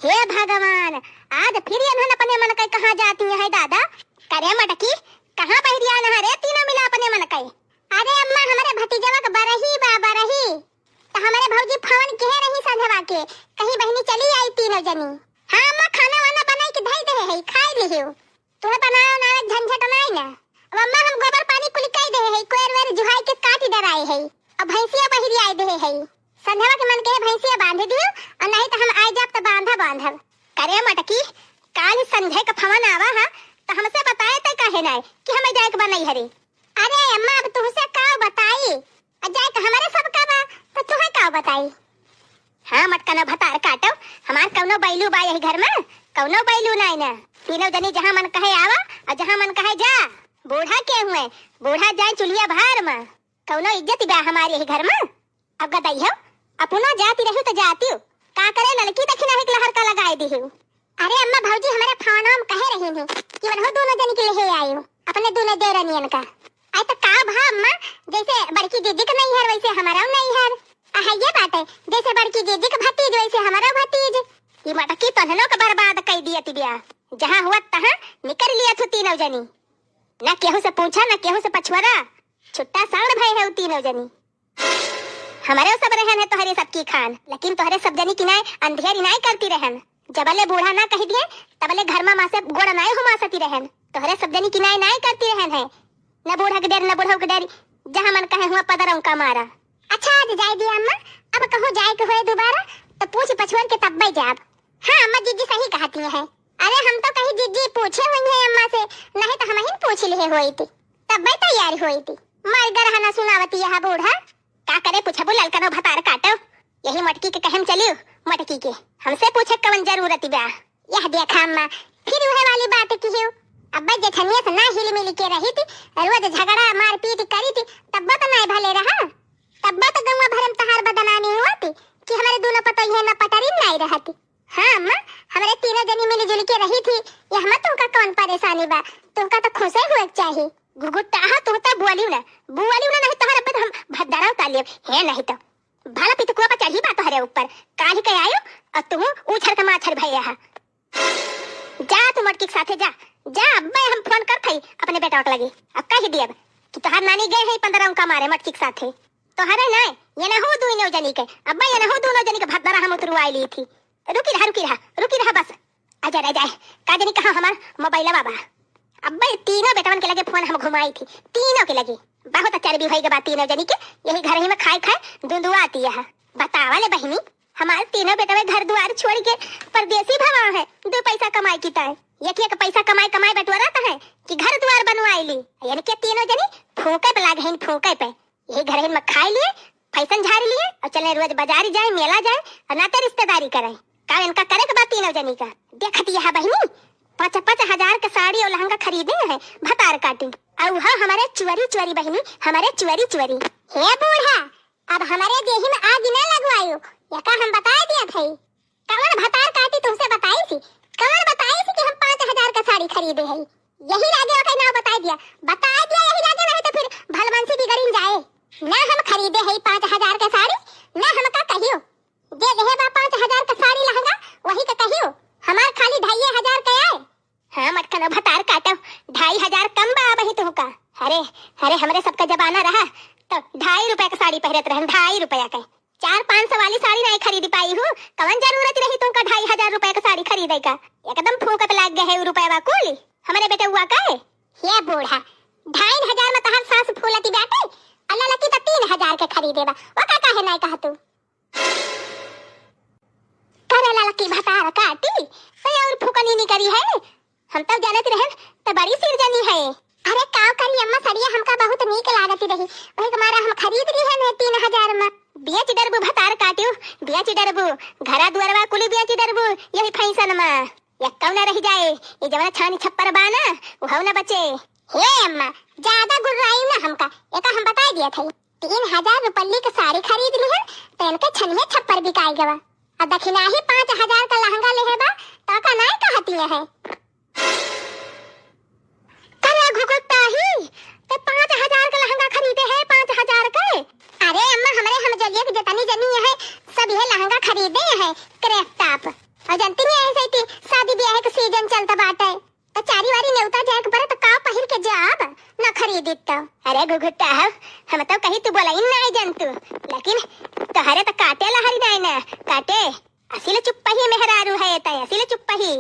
हे भगवान, आज फिर इन्होंने अपने मन कई कहाँ जाती है दादा। करे मटकी, कहाँ पहिरिया न रे तीनों मिला अपने मन कई। अरे अम्मा, हमारे भतीजवा का बरही बा बरही, तो हमारे भौजी फोन कह रही संधवा के कहीं बहनी चली आई तीनों जनी। हाँ अम्मा, खाना वाना बनाई के धई दे है, खाई लिहियो। तुम्हें बनाओ ना झंझट नहीं ना। अब अम्मा हम गोबर पानी कुल कई दे है, कोयर वेर जुहाई के काटी डराए है। अब भैंसिया पहिरिया आई दे है। संध्यावा के मन के भैंसिया बांध दियो, और नहीं तो हम आए जाब तो बांधब। करे मटकी, काल संध्या का फवन आवा हा, तो हमसे बताए तय कहे नहीं कि हमें जाए के बनई हरे। अरे अम्मा, अब तुमसे का बताई, जाए के हमारे सब का बा, तो तुम्हें का बताई। हाँ मटका न भतार काटो, हमार कौनो बैलू बा यही घर में, कौनो बैलू नहीं ना। तीनों जनी जहाँ मन कहे आवा और जहाँ मन कहे जा। बूढ़ा के हुए, बूढ़ा जाए चुलिया भार में, कौनो इज्जत बा हमारे यही घर में। अब गदई हो, अपनो जाती रही तो जाती हूँ, का करे लड़की देखी नहीं कि लहर का लगाए दी हूँ। अरे अम्मा, भौजी हमारे फोन हम कहे रही थी कि वह दोनों जन के लिए आई हूँ, अपने दोनों देरनियन का। आई तो का भा अम्मा, जैसे बड़की दीदी का नहीं है वैसे हमारा नहीं है। ये बात है, जैसे बड़की दीदी का भतीज वैसे हमारा भतीज। ये मटकी तन्हनों का बर्बाद कर दिया तिबिया, जहाँ हुआ तहाँ निकल लिया थी तीनों जनी। न केहू से पूछा न केहू से पछुआरा, छुट्टा साउंड भय है तीनों जनी। हमारे सब रहन है तोहरे सबकी खान, लेकिन तोहरे सब जनी की नाय अंधेरी नाय करती रहन। जबले बूढ़ा ना कह दिए तबले घर में माँ से गोड़ नाय हुमा सती रहन। तोहरे सब जनी की नाय नाय करती रहन है, न बूढ़ा के डर न बूढ़ा के डर, जहाँ मन कहे हुआ पदरों का मारा। अच्छा आज जाए दिया अम्मा, अब कहो जाए के हुए दोबारा तो पूछ पछुअन के तब भाई जाब। हाँ अम्मा, जीजी सही कहती है। अरे हम तो कहीं जीजी पूछे हुई है अम्मा से, नहीं तो हम ही पूछ लिए हुई थी, तब भाई तैयार हुई थी। मर गरहा ना सुनावती है बूढ़ा, का करे पूछबो ललकनो भतार काटो। यही मटकी के कहम चलियो, मटकी के हमसे पूछे कवन जरूरत बा। यह देखा अम्मा, फिर वह वाली बात की है। अब्बा जेठनिया से ना हिल मिल के रही थी, रोज झगड़ा मारपीट करी थी, तब्बा तो नहीं भले रहा। तब्बा तो गंवा भरम तहार बदनामी हुआ थी कि हमारे दोनों पतोहिया ना पटरी नहीं रहती। हाँ अम्मा, हमारे तीनों जनी मिली जुल के रही थी, यह मत तुमका कौन परेशानी बा, तुमका तो खुशे हुए चाहिए। गुगुट्टा हा तुमता बुआलियो ना नहीं तोहरे पे हम भद्दारा उतालियो है, नहीं तो भाला पितकुआ पर चढ़ी बा तोहरे ऊपर काहे के आयो, और तुम उछर के माछर भैया हा। जा तू मटकी के साथे जा। अब्बे हम फोन कर थई अपने बेटा के लगे, अब कह दियब कि तोहार नानी गए है 15 का मारे मटकी के साथे। तोहरे नहीं ये ना हो दोनों जनी के, अब्बा ये ना हो दोनों जनी के भद्दारा हम उतरवाई ली थी। रुकी रहा बस। आजा रह जाए का जनी कहा हमार मोबाइल बाबा। अब्बा तीनों बेटवन के लगे फोन हम घुमाई थी, तीनों के लगे बहुत चर्बी भई के बात तीनों जनी के, यही घर ही में खाए दुंदुआ आती है। बतावा ले बहनी, हमारे तीनों बेटवे घर द्वार छोड़ के परदेसी भवा है, 2 पैसा कमाई की ताय। एक पैसा कमाई बटुआ रहता है कि घर द्वार बनवाई ली, यानी कि तीनों जनी फूके पे लागे हैं, फूके पे यही घर में खाई लिए, फैशन झाड़ लिए और चले रोज बाजार जाए, मेला जाए और नाते रिश्तेदारी करे। का इनका करे के बात तीनों जनी का देखती है बहनी। 5-5 हजार का साड़ी और लहंगा खरीदे हैं भतार काटी, और वहाँ हमारे चुवरी बहनी, हमारे चुवरी। हे बूढ़ा, अब हमारे देही में आग न लगवायो, या का हम बता दिया थे। कौन भतार काटी तुमसे बताई थी, कौन बताई थी कि हम 5 हजार का साड़ी खरीदे हैं। यही राजे का नाम बता दिया यही राजे, नहीं तो फिर भलमनसी बिगड़ी जाए ना। हम खरीदे हैं 5 हजार का साड़ी, ना हम का कहियो जे देहे बा 5 हजार का साड़ी लहंगा वही का कहियो, हमार खाली 2.5 हजार का आए। हाँ मटका भतार काटो, 2.5 हजार कम बा बही तुमका। अरे हमरे सबका जमाना रहा तो 2.5 रुपए का साड़ी पहनत रहन, 2.5 रुपया का 400-500 वाली साड़ी नहीं खरीद पाई हूँ। कवन जरूरत रही तुमका 2.5 हजार रुपए का साड़ी खरीदे का, एकदम फूक पे लग गए है रुपया कुल हमारे बेटे हुआ का है। ये बूढ़ा 2.5 हजार में तहार सास फूलती बाटे, अल्लाह लकी तो 3 हजार के खरीदे बा, वो का काहे नहीं कहा तू। करे लकी भतार काटी तो और फूकनी नहीं करी है, हम तब जानत रहे तो बड़ी सिरजनी है। अरे काव करी अम्मा, सरिया हमका बहुत नीक लागती रही, वही हमारा हम खरीद ली है 3 हजार में। बेच डरबू भतार काटियो, बेच डरबू घरा दुआरवा कुली बेच डरबू, यही फैशन में यक्का न रह जाए, ये जवाना छानी छप्पर बाना वो न बचे। हे अम्मा, ज्यादा गुर्राई ना हमका, एका हम बता दिया थे 3 हजार रुपये की साड़ी खरीद ली है तो इनके छनिए छप्पर बिकाई गवा, और दक्षिणा ही 5 हजार का लहंगा ले है बा तो का नहीं कहती है। घुघुट्टा ही तो 5 हजार का लहंगा खरीदे है, 5 हजार का। अरे अम्मा, हमारे हम जलिए की जतनी जनी है सब यह लहंगा खरीदे है क्रेप टॉप, और जानती नहीं ऐसे ही शादी ब्याह के सीजन चलता बाटे तो चारी वारी नेवता जाए के बरे तो का पहिर के जाब न खरीदी तो। अरे गुगुट्टा हम तो कही तू बोला इन नहीं जंतु लेकिन तोहरे तो काटे लहरी नहीं ना काटे असीले चुप्पा ही मेहरारू है तय असीले चुप्पा ही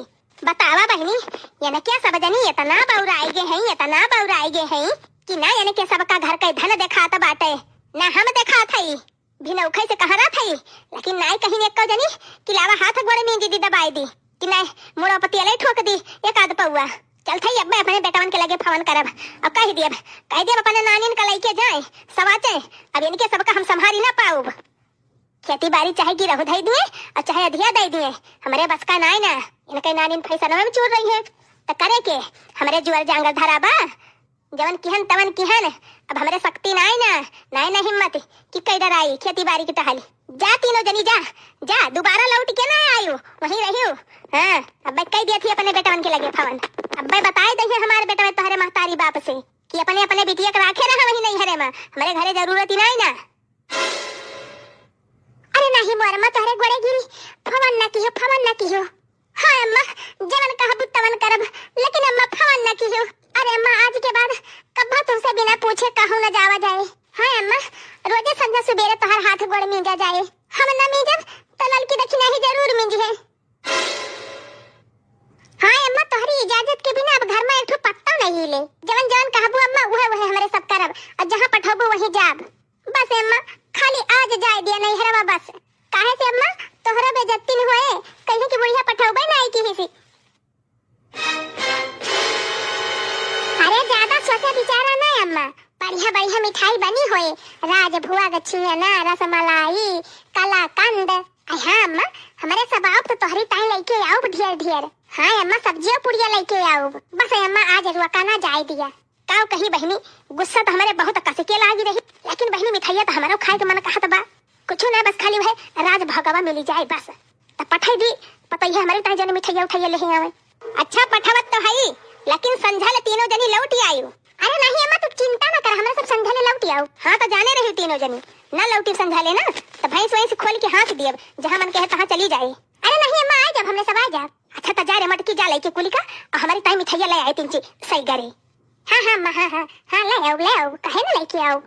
बतावा बहनी ये न क्या सब जनी ये तना बौराई गे हैं ये तना बौराई गे हैं कि ना ये के सबका घर का धन दिखाता बाटे ना हम देखा थई बिना उखई से कहा रहा थई लेकिन नाई कहीं ने एक जनी कि लावा हाथ गोड़े में दीदी दबाई दी कि नहीं मोड़ा पति ले ठोक दी एक आध पौआ चल थई अब मैं अपने बेटवन के लगे फोन करब अब कह दिए अपने नानिन का लेके जाए सवाचे अब इनके सबका हम संभारी ना पाऊब खेती बाड़ी चाहे की रहू धई दिए और चाहे अधिया दे दिए हमारे बस का नाई ना इनके नानिन पैसा में चूर रही है तो करे के हमारे जुअल जांगर धराबा जवन किहन तवन किहन अब हमारे शक्ति नाई ना हिम्मत कि कई डर आई खेती बाड़ी की टहली जा तीनों जनी जा जा दोबारा लौट के ना आयु वहीं रहियो। हाँ अब मैं कह दिया थी अपने बेटवन के लगे फवन अब मैं बताए दही हमारे बेटा में तुम्हारे महतारी बाप से कि अपने अपने बिटिया के राखे रहा वहीं नहीं हरे में हमारे घरे जरूरत ही नहीं ना। अरे नहीं मोर अम्मा तोहरे गोड़े गिरी फवन ना कियो हाँ अम्मा जवन कहा तवन करब लेकिन अम्मा फवन ना कियो। अरे अम्मा आज के बाद कब्बा तुमसे बिना पूछे कहूं न जावा जाए। हाँ अम्मा रोजे संध्या सुबेरे तोहर हाथ गोड़ मींजा जाए हम न मींजब तो ललकी दक्षिणा ही जरूर मींजी है। हाँ अम्मा तोहरी इजाजत के बिना अब घर में एक पत्ता नहीं ले जवन जवन कहबू अम्मा वह हमारे सब करब और जहां पठबू वहीं जाब बस अम्मा खाली आज जाए दिया नहीं हरवा बस काहे से अम्मा तोहरा बेइज्जती न होए कहीं की बुढ़िया पठौबे नहीं की हिसी। अरे ज्यादा सोचा विचारा नहीं अम्मा बढ़िया बढ़िया मिठाई बनी होए राज भुआ गछिया रसमलाई कलाकंद। हाँ अम्मा हमारे सब आओ तो तोहरी ताई लेके आओ ढेर। हाँ अम्मा सब्जियां पुड़िया लेके आओ बस अम्मा आज रुका ना जाए दिया काओ कहीं बहनी गुस्सा तो हमारे बहुत कस के लागी रही लेकिन बहनी मिठाइया तो हमारा खाए के मन कहत बा कुछ ना बस खाली है राज भगवा मिली जाए बस तो पठाई दी पता ही हमारे ताई जने मिठाइया उठाइया ले आवे। अच्छा पठावत तो है लेकिन संझा ले तीनों जनी लौट आयु। अरे नहीं अम्मा तू चिंता न कर हमरा सब संझा ले लौट आऊ। हाँ तो जाने रही तीनों जनी ना लौटी संझा ले ना तो भैंस वहीं से खोल के हाथ दिए जहां मन कहे तहां चली जाए। अरे नहीं अम्मा आ जब हमने सब आ जा। अच्छा तो जा रे मटकी जा लेके कुलिका और हमारी ताई मिठाइया ले आए तीन सही गरे। हाँ ले आओ कहे ना लेके आओ।